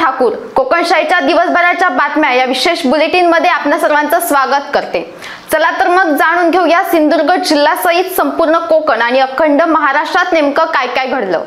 ठाकूर कोकणशाहीच्या दिवसभराच्या बातम्या या विशेष बुलेटिन मध्ये आपल्या सर्वांचं स्वागत करते। चला तर मग जाणून घेऊया सिंधुदुर्ग जिल्ह्यासहित संपूर्ण कोकण आणि अखंड महाराष्ट्रात नेमकं काय काय घडलं।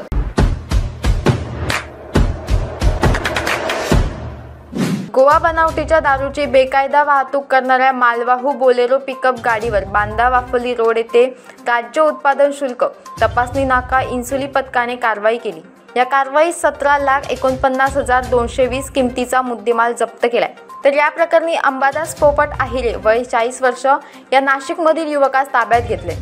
गोवा बनावटीच्या दारूची बेकायदा वाहतूक करणाऱ्या मालवाहू बोलेरो पिकअप गाडीवर बांदा वाफली रोड येथे राज्य उत्पादन शुल्क तपासणी नाका इन्सुली पथकाने कारवाई केली। या कारवाईत 17,49,220 किमतीचा मुद्देमाल जप्त केलाय। तर या प्रकरणी अंबादास पोपट आहिरे वय 40 वर्ष या नाशिकमधील युवकास ताब्यात घेतले।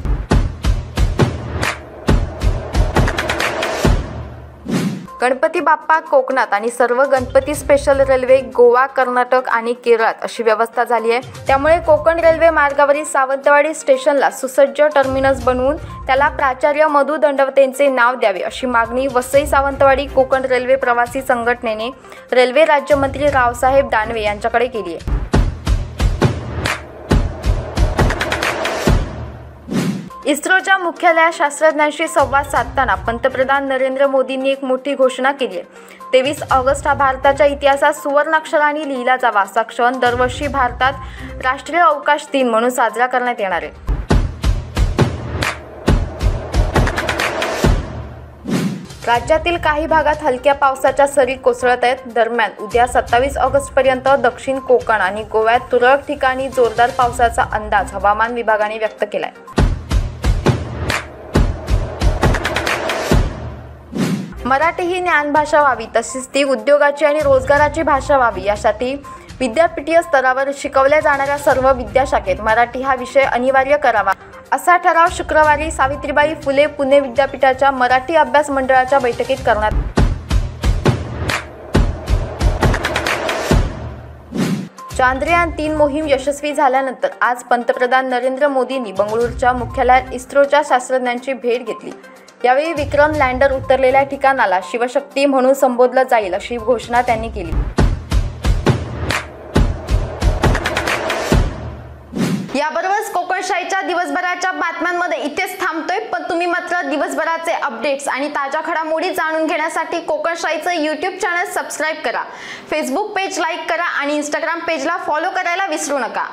गणपती बाप्पा कोकणात आणि सर्व गणपती स्पेशल रेल्वे गोवा, कर्नाटक आणि केरळात अशी व्यवस्था झाली आहे। त्यामुळे कोकण रेल्वे मार्गावरील सावंतवाडी स्टेशनला सुसज्ज टर्मिनस बनवून त्याला प्राचार्य मधु दंडवतेंचे नाव द्यावे अशी मागणी वसई सावंतवाडी कोकण रेल्वे प्रवासी संघटनेने रेल्वे राज्यमंत्री रावसाहेब दानवे यांच्याकडे केली आहे। इस्रोच्या मुख्यालयात शास्त्रज्ञांशी संवाद साधताना पंतप्रधान नरेंद्र मोदींनी एक मोठी घोषणा केली आहे। 23 ऑगस्ट हा भारताच्या इतिहासात सुवर्णाक्षरांनी लिहिला जावा असा क्षण दरवर्षी भारतात राष्ट्रीय अवकाश दिन म्हणून साजरा करण्यात येणार आहे। राज्यातील काही भागात हलक्या पावसाच्या सरी कोसळत आहेत। दरम्यान उद्या 27 ऑगस्ट पर्यंत दक्षिण कोकण आणि गोव्यात तुरळक ठिकाणी जोरदार पावसाचा अंदाज हवामान विभागाने व्यक्त केलाय। मराठी ही ज्ञानभाषा व्हावी तसेच ती उद्योगाची आणि रोजगाराची भाषा व्हावी यासाठी विद्यापीठीय स्तरावर शिकवल्या जाणाऱ्या सर्व विद्याशाखेत मराठी हा विषय अनिवार्य करावा असा ठराव शुक्रवारी सावित्रीबाई फुले पुणे विद्यापीठाच्या मराठी अभ्यास मंडळाच्या बैठकीत करण्यात चांद्रयान-3 मोहीम यशस्वी झाल्यानंतर आज पंतप्रधान नरेंद्र मोदींनी बंगळुरूच्या मुख्यालयात इस्रोच्या शास्त्रज्ञांची भेट घेतली। यावेळी विक्रम लँडर उतरलेल्या ठिकाणाला शिवशक्ती म्हणून संबोधलं जाईल अशी घोषणा त्यांनी केली। याबरोबरच कोकणशाहीच्या दिवसभराच्या बातम्यांमध्ये इथेच थांबतोय, पण तुम्ही मात्र दिवसभराचे अपडेट्स आणि ताज्या घडामोडी जाणून घेण्यासाठी कोकणशाहीचं YouTube चॅनल सबस्क्राइब करा, फेसबुक पेज लाईक करा आणि Instagram पेजला फॉलो करायला विसरू नका।